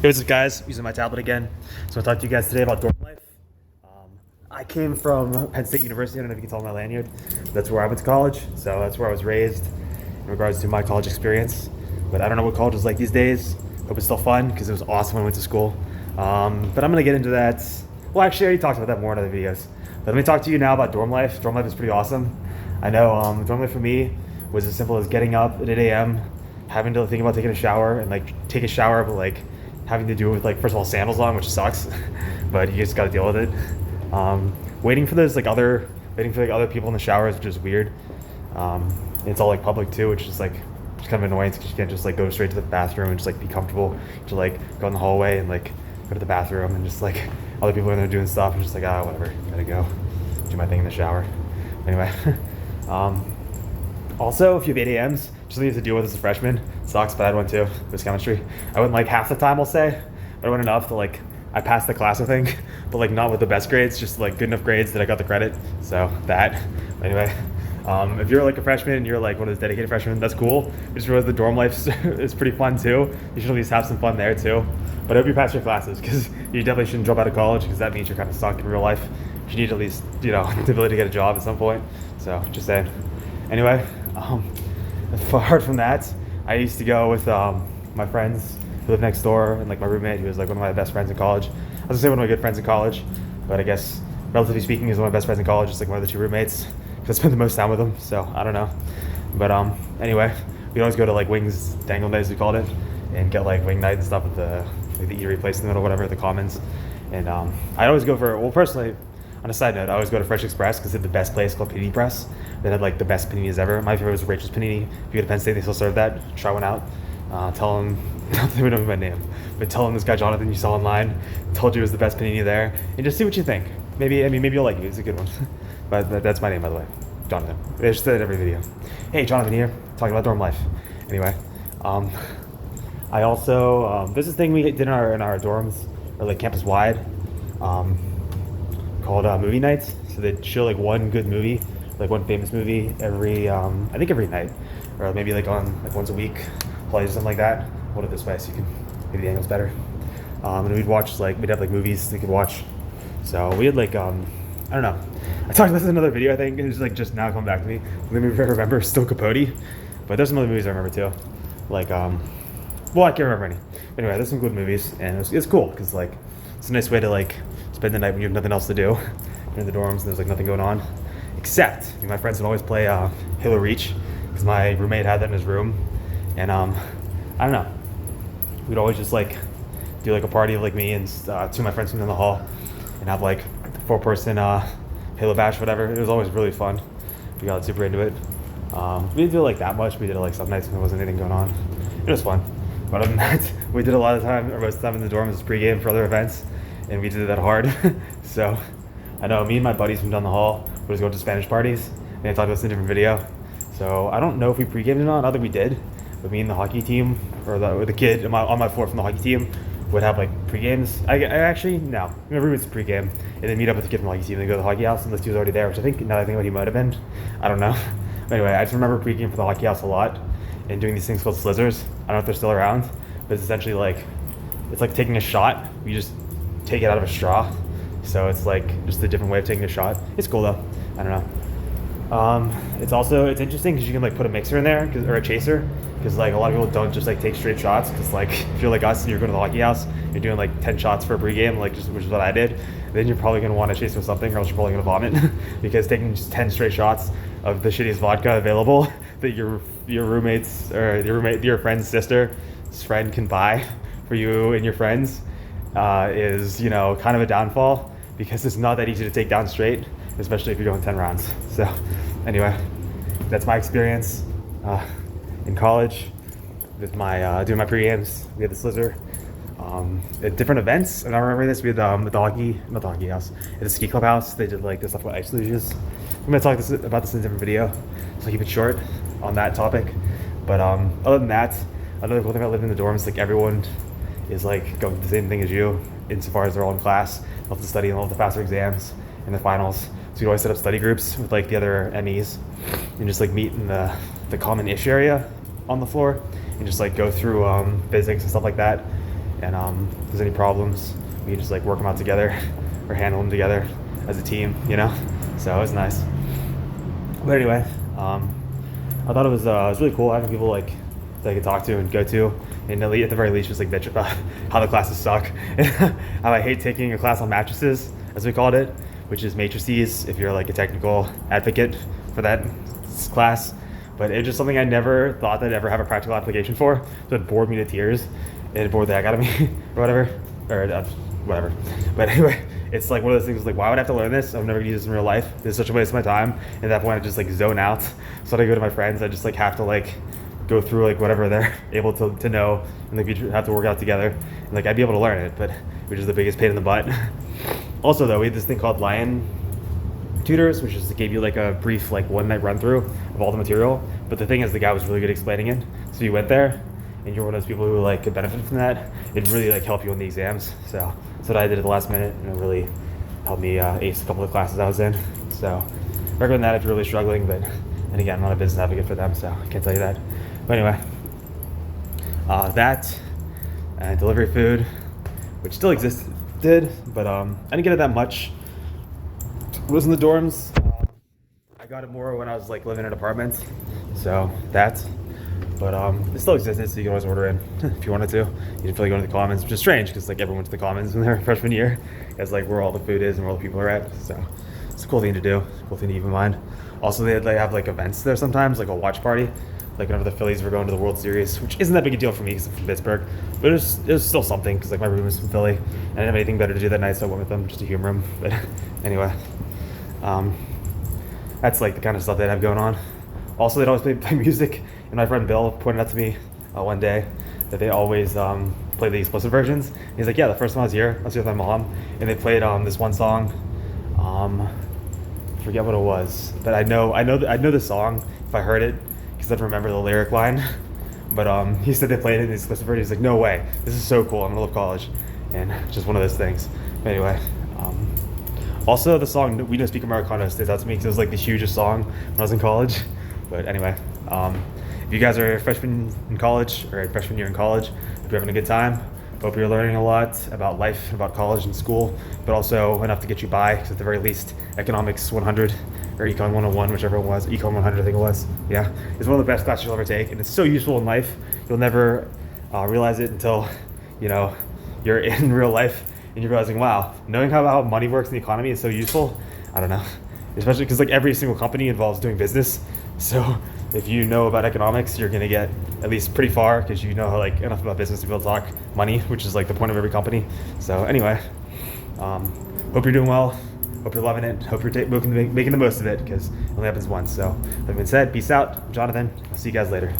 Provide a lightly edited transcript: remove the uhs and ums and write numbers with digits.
Hey, what's up, guys? Using my tablet again. So I'll talk to you guys today about dorm life. I came from Penn State University. I don't know if you can tell on my lanyard. That's where I went to college. So that's where I was raised in regards to my college experience. But I don't know what college is like these days. Hope it's still fun because it was awesome when I went to school. But I'm going to get into that. Well, actually, I already talked about that more in other videos. But let me talk to you now about dorm life. Dorm life is pretty awesome. I know dorm life for me was as simple as getting up at 8 a.m., having to think about taking a shower and take a shower, but having to do with first of all sandals on, which sucks, but you just got to deal with it. Waiting for other people in the showers, which is weird. It's all public too, which is just kind of annoying because you can't just go straight to the bathroom and just be comfortable. To go in the hallway and go to the bathroom and just other people in there doing stuff and just whatever, gotta go do my thing in the shower. Anyway, also if you have 8 a.m.s, just need to deal with as a freshman. Sucks, but I had one too. It was chemistry. I went half the time, I'll say, but I went enough to I passed the class, I think, but not with the best grades, just good enough grades that I got the credit. So that. Anyway, if you're a freshman and you're one of those dedicated freshmen, that's cool. Just realize the dorm life is pretty fun too. You should at least have some fun there too. But I hope you pass your classes because you definitely shouldn't drop out of college because that means you're kind of stuck in real life. You need at least the ability to get a job at some point. So just saying. Anyway, apart from that, I used to go with my friends who lived next door and my roommate who was one of my best friends in college. I was gonna say one of my good friends in college, but I guess relatively speaking is one of my best friends in college, just one of the two roommates because I spent the most time with them. So I don't know, but anyway, we always go to Wings Dangle Night as we called it and get wing night and stuff at the eatery place in the middle, whatever, the Commons. And I'd always go for, well, personally, on a side note, I always go to Fresh Express because they had the best place called Panini Press that had the best paninis ever. My favorite was Rachel's Panini. If you go to Penn State, they still serve that. Try one out. Tell them, they don't know my name, but tell them this guy Jonathan you saw online told you it was the best panini there, and just see what you think. Maybe you'll like it. It's a good one. But that's my name, by the way, Jonathan. I just said it every video. Hey, Jonathan here, talking about dorm life. Anyway, I also there's this thing we did in our dorms or campus wide. Called movie nights. So they'd show one good movie, one famous movie every I think every night, or maybe on once a week, plays or something like that. Hold it this way so you can maybe the angle's better. And we'd watch we'd have movies they could watch. So we had I don't know. I talked about this in another video. I think it's just now coming back to me. The movie I remember is still Capote, but there's some other movies I remember too. Well, I can't remember any. Anyway, there's some good movies, and it's cool because it's a nice way to spend the night when you have nothing else to do. You're in the dorms and there's nothing going on. Except my friends would always play Halo Reach because my roommate had that in his room. And I don't know. We'd always just do a party of me and two of my friends from in the hall and have the 4-person Halo Bash, whatever. It was always really fun. We got super into it. We didn't do it that much. We did it some nights when there wasn't anything going on. It was fun. But other than that, we did a lot of time, or most of the time in the dorms was pregame for other events, and we did that hard. So I know me and my buddies from down the hall would just go to Spanish parties, and I talked about this in a different video. So I don't know if we pregamed or not. Not that we did, but me and the hockey team, or the kid on my floor from the hockey team, would have pre-games. I actually, no. Remember it's pregame, and then meet up with the kid from the hockey team and go to the hockey house unless he was already there, which I think, now that I think about it, he might have been. I don't know. But anyway, I just remember pregame for the hockey house a lot and doing these things called slizzers. I don't know if they're still around, but it's essentially it's taking a shot. You just take it out of a straw. So it's just a different way of taking a shot. It's cool though. I don't know. It's interesting because you can put a mixer in there or a chaser because a lot of people don't just take straight shots because if you're like us and you're going to the hockey house, you're doing 10 shots for a pregame, which is what I did. Then you're probably going to want to chase with something or else you're probably going to vomit because taking just 10 straight shots of the shittiest vodka available that your roommates or your friend's sister's friend can buy for you and your friends is kind of a downfall because it's not that easy to take down straight, especially if you're going 10 rounds. So anyway, that's my experience in college with my doing my pre-games. We had the Slizzer at different events, and I remember this. We had not the hockey house, at the ski club house. They did this stuff with ice luges. I'm gonna talk about this in a different video, so I'll keep it short on that topic. But other than that, another cool thing about living in the dorms, everyone is going through the same thing as you, insofar as they're all in class, love to study, and love to pass their exams and the finals. So we'd always set up study groups with the other MEs and just meet in the common ish area on the floor and just go through physics and stuff like that. and if there's any problems, we can just like work them out together or handle them together as a team, you know. So it was nice. But anyway, I thought it was really cool having people like that I could talk to and go to, and at the very least just like bitch about how the classes suck and how I hate taking a class on matrices, as we called it, which is matrices if you're like a technical advocate for that class. But it's just something I never thought that I'd ever have a practical application for, so it bored me to tears. It bored the heck out of me or whatever, whatever. But anyway, it's like one of those things like, why would I have to learn this? I'm never gonna use this in real life. It's such a waste of my time. And at that point I just like zone out. So when I go to my friends, I just like have to like go through like whatever they're able to know, and like we have to work out together. And like I'd be able to learn it, but which is the biggest pain in the butt. Also though, we had this thing called Lion Tutors, which just gave you like a brief like 1 night run through of all the material. But the thing is, the guy was really good explaining it. So you went there and you're one of those people who like could benefit from that. It'd really like help you in the exams. So that's what I did at the last minute, and it really helped me ace a couple of classes I was in. So recommend that if you're really struggling, but and again, I'm not a business advocate for them, so I can't tell you that. But anyway, that and delivery food, which still existed, but I didn't get it that much. It was in the dorms. I got it more when I was like living in an apartment, so that. But it still existed, so you can always order in if you wanted to. You didn't feel like going to the Commons, which is strange because like everyone went to the Commons in their freshman year. It's like where all the food is and where all the people are at. So it's a cool thing to do, cool thing to keep in mind. Also, they have like events there sometimes, like a watch party. Like whenever the Phillies were going to the World Series, which isn't that big a deal for me because I'm from Pittsburgh, but it was still something because like my room was from Philly, and I didn't have anything better to do that night, so I went with them just to humor them. But anyway, that's like the kind of stuff they'd have going on. Also, they'd always play music, and my friend Bill pointed out to me one day that they always play the explicit versions. And he's like, yeah, the first time I was here with my mom, and they played this one song. Forget what it was, but I know the song if I heard it because I'd remember the lyric line. But he said they played it in the explicit version. He's like, no way, this is so cool. I'm in the middle of college, and just one of those things. But anyway. Also, the song "We Don't Speak Americano" stands out to me because it was like the hugest song when I was in college. But anyway, if you guys are a freshman in college or a freshman year in college, hope you're having a good time. Hope you're learning a lot about life, about college and school, but also enough to get you by. Because at the very least, Economics 100 or Econ 101, whichever one was, Econ 100 I think it was. Yeah, it's one of the best classes you'll ever take, and it's so useful in life. You'll never realize it until you're in real life. And you're realizing, wow, knowing how money works in the economy is so useful. I don't know, especially because like every single company involves doing business. So if you know about economics, you're gonna get at least pretty far because you know like enough about business to be able to talk money, which is like the point of every company. So anyway, hope you're doing well. Hope you're loving it. Hope you're making the most of it because it only happens once. So that being said, peace out. I'm Jonathan. I'll see you guys later.